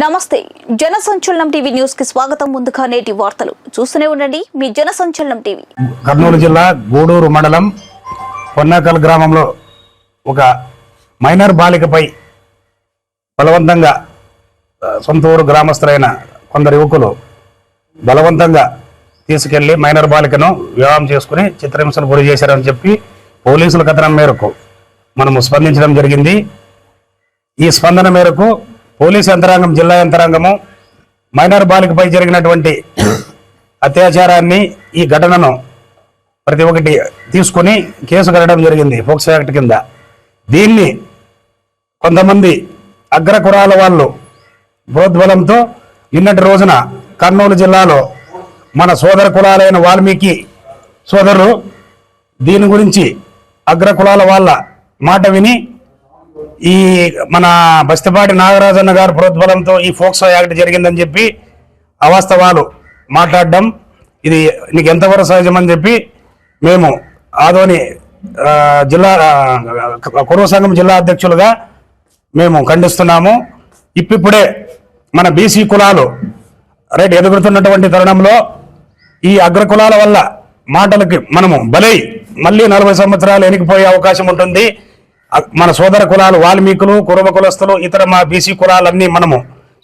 నమస్తే జన సంచలనం టీవీ న్యూస్ కి స్వాగతం. ముందుగా నేటి వార్తలు చూస్తూనే ఉండండి మీ జన సంచలనం టీవీ. కర్నూలు జిల్లా గూడూరు మండలం పొన్నాకల్ గ్రామంలో ఒక మైనర్ బాలికపై బలవంతంగా సొంత ఊరు గ్రామస్తులైన కొందరు యువకులు బలవంతంగా తీసుకెళ్లి మైనర్ బాలికను వివాహం చేసుకుని చిత్రహింసలు గురి చేశారని చెప్పి పోలీసుల కథనం మేరకు మనము స్పందించడం జరిగింది. ఈ స్పందన మేరకు పోలీసు యంత్రాంగం, జిల్లా యంత్రాంగము మైనర్ బాలికపై జరిగినటువంటి అత్యాచారాన్ని, ఈ ఘటనను ప్రతి ఒక్కటి తీసుకుని కేసు కట్టడం జరిగింది పోక్సో యాక్ట్ కింద. దీన్ని కొంతమంది అగ్రకులాల వాళ్ళు ప్రోద్బలంతో నిన్నటి రోజున కర్నూలు జిల్లాలో మన సోదర కులాలైన వాల్మీకి సోదరులు దీని గురించి అగ్రకులాల వాళ్ళ మాట విని ఈ మన బస్తిపాటి నాగరాజన్న గారు ప్రోద్బలంతో ఈ పోక్సో యాక్ట్ జరిగిందని చెప్పి అవాస్తవాలు మాట్లాడడం, ఇది నీకు ఎంతవరకు సహజమని చెప్పి మేము ఆదోని జిల్లా కురువ సంఘం జిల్లా అధ్యక్షులుగా మేము ఖండిస్తున్నాము. ఇప్పుడే మన బీసీ కులాలు రైట్ ఎదుగుతున్నటువంటి తరుణంలో ఈ అగ్రకులాల వల్ల మాటలకి మనము బలై మళ్ళీ 40 సంవత్సరాలు వెనక్కిపోయే అవకాశం ఉంటుంది. మన సోదర కులాలు వాల్మీకులు, కురుమ కులస్తులు, ఇతర మా బీసీ కులాలన్నీ మనము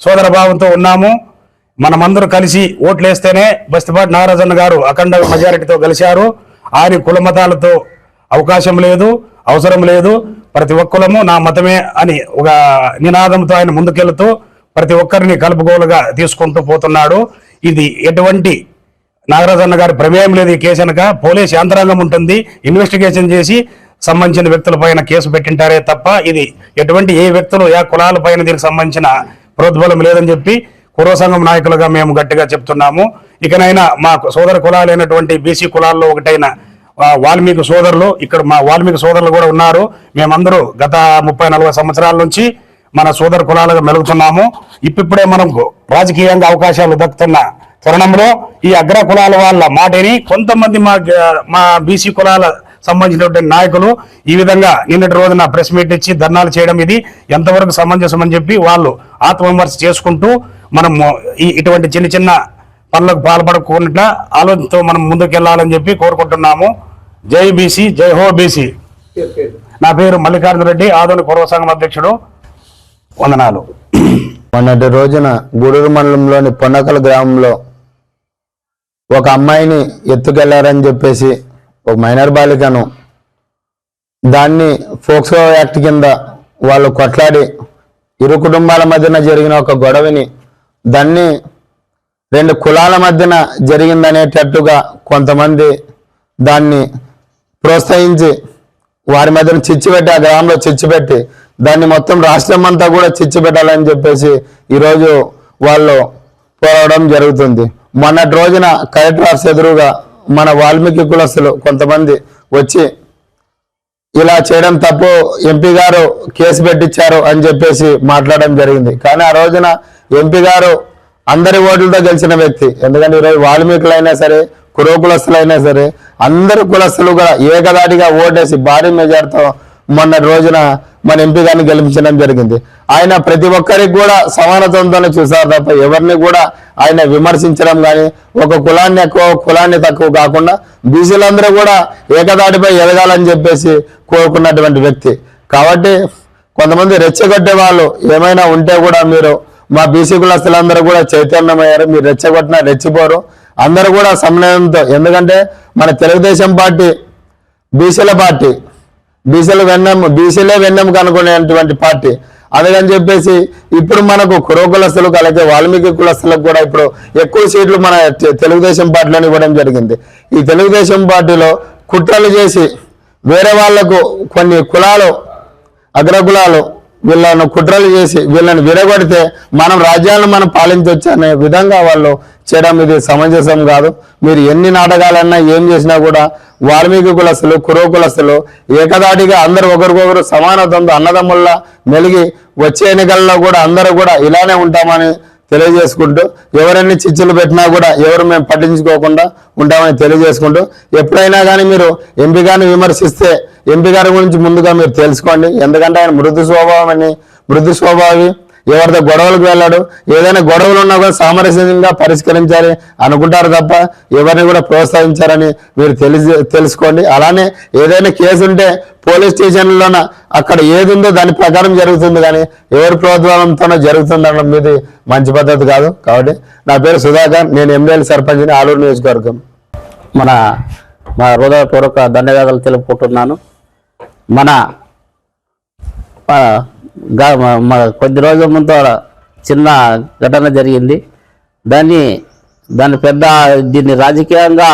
సోదర భావంతో ఉన్నాము. మనమందరూ కలిసి ఓట్లేస్తేనే బస్తిపాటి నాగరాజన్న గారు అఖండ మెజారిటీతో గెలిచారు. ఆయన కుల మతాలతో అవకాశం లేదు, అవసరం లేదు. ప్రతి ఒక్కరము నా మతమే అని ఒక నినాదంతో ఆయన ముందుకెళ్తూ ప్రతి ఒక్కరిని కలుపుగోలుగా తీసుకుంటూ పోతున్నాడు. ఇది ఎటువంటి నాగరాజన్న గారి ప్రమేయం లేదు. ఈ కేసు అనక పోలీస్ యంత్రాంగం ఉంటుంది, ఇన్వెస్టిగేషన్ చేసి సంబంధించిన వ్యక్తులపైన కేసు పెట్టింటారే తప్ప ఇది ఎటువంటి ఏ వ్యక్తులు ఏ కులాలపైన దీనికి సంబంధించిన ప్రోద్బలం లేదని చెప్పి కురువ సంఘం నాయకులుగా మేము గట్టిగా చెప్తున్నాము. ఇకనైనా మా సోదర కులాలైనటువంటి బీసీ కులాల్లో ఒకటైన వాల్మీకి సోదరులు, ఇక్కడ మా వాల్మీకి సోదరులు కూడా ఉన్నారు. మేమందరూ గత 30-40 సంవత్సరాల నుంచి మన సోదర కులాలుగా మెలుగుతున్నాము. ఇప్పుడే మనకు రాజకీయంగా అవకాశాలు దక్కుతున్న తరుణంలో ఈ అగ్ర కులాల వాళ్ళ మాటని కొంతమంది మా బీసీ కులాల సంబంధించినటువంటి నాయకులు ఈ విధంగా నిన్నటి రోజున ప్రెస్ మీట్ ఇచ్చి ధర్నాలు చేయడం ఇది ఎంతవరకు సమంజసం అని చెప్పి వాళ్ళు ఆత్మవిమర్శ చేసుకుంటూ మనం ఇటువంటి చిన్న చిన్న పనులకు పాల్పడకుండా ఆలోచనతో మనం ముందుకెళ్లాలని చెప్పి కోరుకుంటున్నాము. జై బీసీ, జై హో బీసీ. నా పేరు మల్లికార్జున రెడ్డి, ఆదోని కురువ సంఘం అధ్యక్షుడు. వందనాలు. మొన్నటి రోజున గూడూరు మండలంలోని పొన్నకల్ గ్రామంలో ఒక అమ్మాయిని ఎత్తుకెళ్లారని చెప్పేసి ఒక మైనర్ బాలికను దాన్ని పోక్సో యాక్ట్ కింద వాళ్ళు కొట్లాడి ఇరు కుటుంబాల మధ్యన జరిగిన ఒక గొడవని దాన్ని 2 కులాల మధ్యన జరిగిందనేటట్టుగా కొంతమంది దాన్ని ప్రోత్సహించి వారి మధ్యన చిచ్చుపెట్టి ఆ గ్రామంలో చిచ్చుపెట్టి దాన్ని మొత్తం రాష్ట్రం అంతా కూడా చిచ్చుపెట్టాలని చెప్పేసి ఈరోజు వాళ్ళు పోరాడడం జరుగుతుంది. మొన్నటి రోజున కలెక్టర్ ఆఫీస్ ఎదురుగా మన వాల్మీకి కులస్తులు కొంతమంది వచ్చి ఇలా చేయడం తప్పు, ఎంపీ గారు కేసు పెట్టించారు అని చెప్పేసి మాట్లాడడం జరిగింది. కానీ ఆ రోజున ఎంపీ గారు అందరి ఓట్లతో గెలిచిన వ్యక్తి. ఎందుకంటే ఈరోజు వాల్మీకులైనా సరే, కురువ కులస్తులైనా సరే అందరు కులస్తులు కూడా ఏకదాటిగా ఓటేసి భారీ మెజార్టీతో మొన్నటి రోజున మన ఎంపీ గారిని గెలిపించడం జరిగింది. ఆయన ప్రతి ఒక్కరికి కూడా సమానత్వంతోనే చూసారు తప్ప ఎవరిని కూడా ఆయన విమర్శించడం కానీ ఒక కులాన్ని ఎక్కువ కులాన్ని తక్కువ కాకుండా బీసీలందరూ కూడా ఏకదాటిపై ఎదగాలని చెప్పేసి కోరుకున్నటువంటి వ్యక్తి. కాబట్టి కొంతమంది రెచ్చగొట్టే వాళ్ళు ఏమైనా ఉంటే కూడా మీరు మా బీసీ కులస్తులందరూ కూడా చైతన్యమయ్యారు. మీరు రెచ్చగొట్టినా రెచ్చిపోరు, అందరూ కూడా సమన్వయంతో. ఎందుకంటే మన తెలుగుదేశం పార్టీ బీసీల పార్టీ, బీసీలే వెన్నెం కనుక్కునేటువంటి పార్టీ. అందుకని చెప్పేసి ఇప్పుడు మనకు కురువ కులస్తులకు అలాగే వాల్మీకి కులస్తులకు కూడా ఇప్పుడు ఎక్కువ సీట్లు మన తెలుగుదేశం పార్టీలో ఇవ్వడం జరిగింది. ఈ తెలుగుదేశం పార్టీలో కుట్రలు చేసి వేరే వాళ్లకు కొన్ని కులాలు, అగ్రకులాలు వీళ్ళను కుట్రలు చేసి వీళ్ళని విరగొడితే మనం రాజ్యాలను మనం పాలించవచ్చు అనే విధంగా వాళ్ళు చేయడం ఇది సమంజసం కాదు. మీరు ఎన్ని నాటకాలన్నా ఏం చేసినా కూడా వాల్మీకి కులస్తులు, కురువ కులస్తులు ఏకదాటిగా అందరూ ఒకరికొకరు సమానత్వంతో అన్నదమ్ముల్లా మెలిగి వచ్చే ఎన్నికల్లో కూడా అందరూ కూడా ఇలానే ఉంటామని తెలియజేసుకుంటూ, ఎవరన్నీ చిచ్చులు పెట్టినా కూడా ఎవరు మేము పట్టించుకోకుండా ఉంటామని తెలియజేసుకుంటూ, ఎప్పుడైనా కానీ మీరు ఎంపీ గారిని విమర్శిస్తే ఎంపీ గారి గురించి ముందుగా మీరు తెలుసుకోండి. ఎందుకంటే ఆయన మృదు స్వభావి, ఎవరితో గొడవలకు వెళ్ళాడు. ఏదైనా గొడవలు ఉన్నా కూడా సామరస్యంగా పరిష్కరించాలి అనుకుంటారు తప్ప ఎవరిని కూడా ప్రోత్సహించారని మీరు తెలుసుకోండి. అలానే ఏదైనా కేసు ఉంటే పోలీస్ స్టేషన్లోన అక్కడ ఏది ఉందో దాని ప్రకారం జరుగుతుంది, కానీ ఎవరి ప్రోత్సాహంతోనో జరుగుతుందనడం మీది మంచి పద్ధతి కాదు. కాబట్టి నా పేరు సుధాకర్, నేను ఎమ్మెల్యే సర్పంచ్ని, ఆలూరు నియోజకవర్గం. మా హృదయపూర్వక ధన్యవాదాలు తెలుపుకుంటున్నాను. కొద్ది రోజుల ముందు చిన్న ఘటన జరిగింది. దాన్ని దీన్ని రాజకీయంగా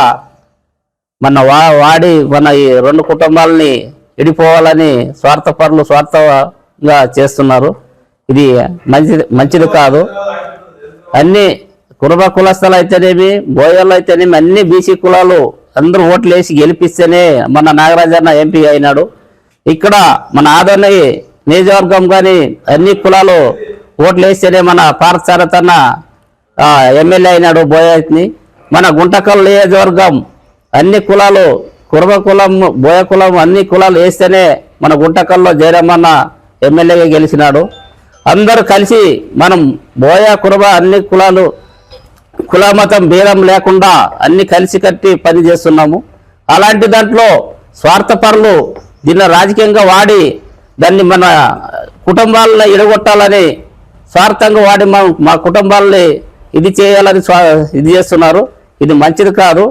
వాడి ఈ రెండు కుటుంబాలని విడిపోవాలని స్వార్థంగా చేస్తున్నారు. ఇది మంచిది కాదు. అన్ని కులస్థలు అయితేనేమి, బోయర్లు అయితేనేమి, అన్ని బీసీ కులాలు అందరూ ఓట్లు వేసి గెలిపిస్తేనే మన నాగరాజన్న ఎంపీ అయినాడు. ఇక్కడ మన ఆదోని నియోజకవర్గం కానీ అన్ని కులాలు ఓట్లు వేస్తేనే మన పార్థసారథన్న ఎమ్మెల్యే అయినాడు బోయని. మన గుంటకల్ నియోజకవర్గం అన్ని కులాలు కులం, బోయ కులం అన్ని కులాలు వేస్తేనే మన గుంటకల్లో జయరామన్న ఎమ్మెల్యేగా గెలిచినాడు. అందరూ కలిసి మనం బోయ అన్ని కులాలు కులమతం భేదం లేకుండా అన్ని కలిసి కట్టి పని చేస్తున్నాము. అలాంటి దాంట్లో స్వార్థపరులు దీన్ని రాజకీయంగా వాడి దాన్ని మన కుటుంబాలను ఎడగొట్టాలని స్వార్థంగా వాడి మా కుటుంబాలని ఇది చేయాలని ఇది చేస్తున్నారు. ఇది మంచిది కాదు.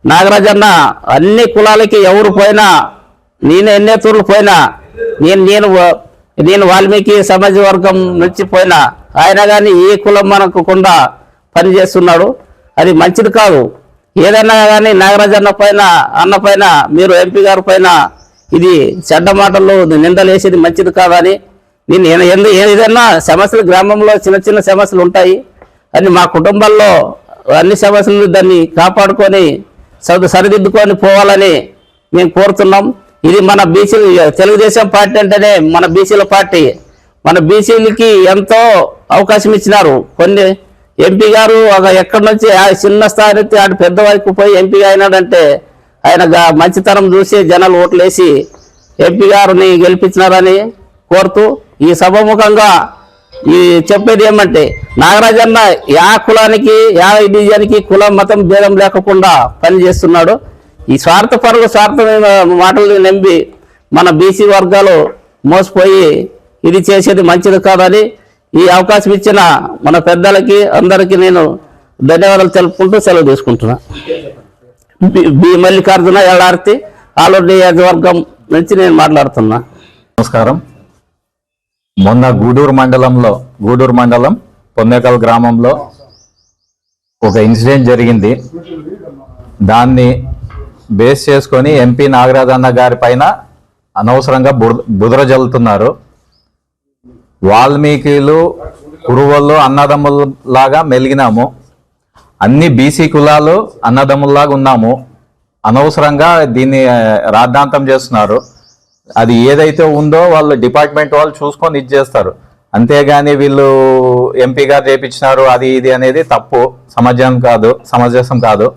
నాగరాజన్న అన్ని కులాలకి ఎవరు పోయినా, నేను ఎన్నేతూర్లు పోయినా, నేను వాల్మీకి సమాజ వర్గం నుంచి పోయినా, ఆయన కానీ ఏ కులం మనకుండా పనిచేస్తున్నాడు. అది మంచిది కాదు. ఏదైనా కానీ నాగరాజన్న పైన, అన్న పైన, మీరు ఎంపీ గారి పైన ఇది చెడ్డ మాటలు నిందలు వేసేది మంచిది కాదని నేను ఏదైనా సమస్యలు గ్రామంలో చిన్న సమస్యలు ఉంటాయి. అని మా కుటుంబాల్లో అన్ని సమస్యలను దాన్ని కాపాడుకొని సరిదిద్దుకొని పోవాలని మేము కోరుతున్నాం. ఇది మన బీసీ తెలుగుదేశం పార్టీ అంటేనే మన బీసీల పార్టీ. మన బీసీలకి ఎంతో అవకాశం ఇచ్చినారు. కొన్ని ఎంపీ గారు ఎక్కడి నుంచి చిన్న స్థాయి నుంచి ఆడు పెద్ద వరకు పోయి ఎంపీగా అయినాడంటే ఆయన మంచితనం చూసి జనాలు ఓట్లు వేసి ఎంపీ గారిని గెలిపించినారని కోరుతూ ఈ సభాముఖంగా ఈ చెప్పేది ఏమంటే, నాగరాజన్న యా కులానికి యా డివిజన్కి కులం మతం భేదం లేకుండా పనిచేస్తున్నాడు. ఈ స్వార్థ మాటలు నమ్మి మన బీసీ వర్గాలు మోసపోయి ఇది చేసేది మంచిది కాదని ఈ అవకాశం ఇచ్చిన మన పెద్దలకి అందరికీ నేను ధన్యవాదాలు తెలుపుకుంటూ సెలవు తీసుకుంటున్నా. బి మల్లికార్జున ఎల్లార్తి, ఆలూరు నియోజకవర్గం నుంచి నేను మాట్లాడుతున్నా. నమస్కారం. మొన్న గూడూరు మండలం పొన్నేకల్ గ్రామంలో ఒక ఇన్సిడెంట్ జరిగింది. దాన్ని బేస్ చేసుకొని ఎంపీ నాగరాజన్న గారి పైన అనవసరంగా బురద జల్లుతున్నారు. వాల్మీకిలు, కురువలు అన్నదమ్ముల్లాగా మెలిగినాము. అన్ని బీసీ కులాలు అన్నదమ్ముల్లాగా ఉన్నాము. అనవసరంగా దీన్ని రాద్ధాంతం చేస్తున్నారు. అది ఏదైతే ఉందో వాళ్ళు డిపార్ట్మెంట్ వాళ్ళు చూసుకొని ఇది చేస్తారు. అంతేగాని వీళ్ళు ఎంపీ గారు చేపించినారు అది ఇది అనేది తప్పు, సమంజసం కాదు.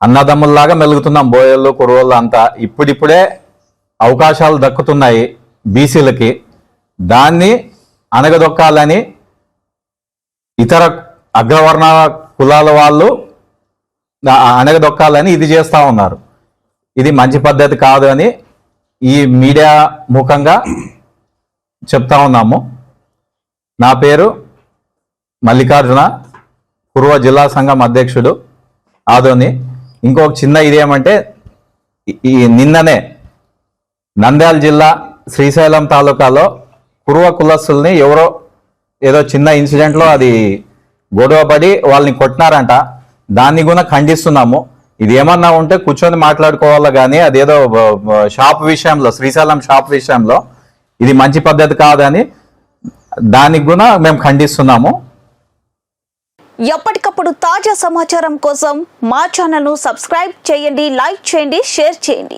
అన్నదమ్ముల్లాగా మెలుగుతున్నాం బోయళ్ళు, కురువళ్ళు అంతా. ఇప్పుడిప్పుడే అవకాశాలు దక్కుతున్నాయి బీసీలకి. దాన్ని అణగదొక్కాలని ఇతర అగ్రవర్ణ కులాల వాళ్ళు అణగదొక్కాలని ఇది చేస్తూ ఉన్నారు. ఇది మంచి పద్ధతి కాదు అని ఈ మీడియా ముఖంగా చెప్తా ఉన్నాము. నా పేరు మల్లికార్జున, పూర్వ జిల్లా సంఘం అధ్యక్షుడు, ఆదోని. ఇంకొక చిన్న ఇదేమంటే, ఈ నిన్ననే నంద్యాల జిల్లా శ్రీశైలం తాలూకాలో పూర్వ కులస్తుల్ని ఎవరో ఏదో చిన్న ఇన్సిడెంట్లో అది గొడవపడి వాళ్ళని కొట్టినారంట. దాన్ని కూడా ఖండిస్తున్నాము. ఇది ఏమన్నా ఉంటే కూర్చొని మాట్లాడుకోవాలి, కానీ అదేదో షాప్ విషయంలో, శ్రీశైలం షాప్ విషయంలో ఇది మంచి పద్ధతి కాదని దానికి కూడా మేము ఖండిస్తున్నాము. ఎప్పటికప్పుడు తాజా సమాచారం కోసం మా ఛానల్ను సబ్స్క్రైబ్ చేయండి, లైక్ చేయండి, షేర్ చేయండి.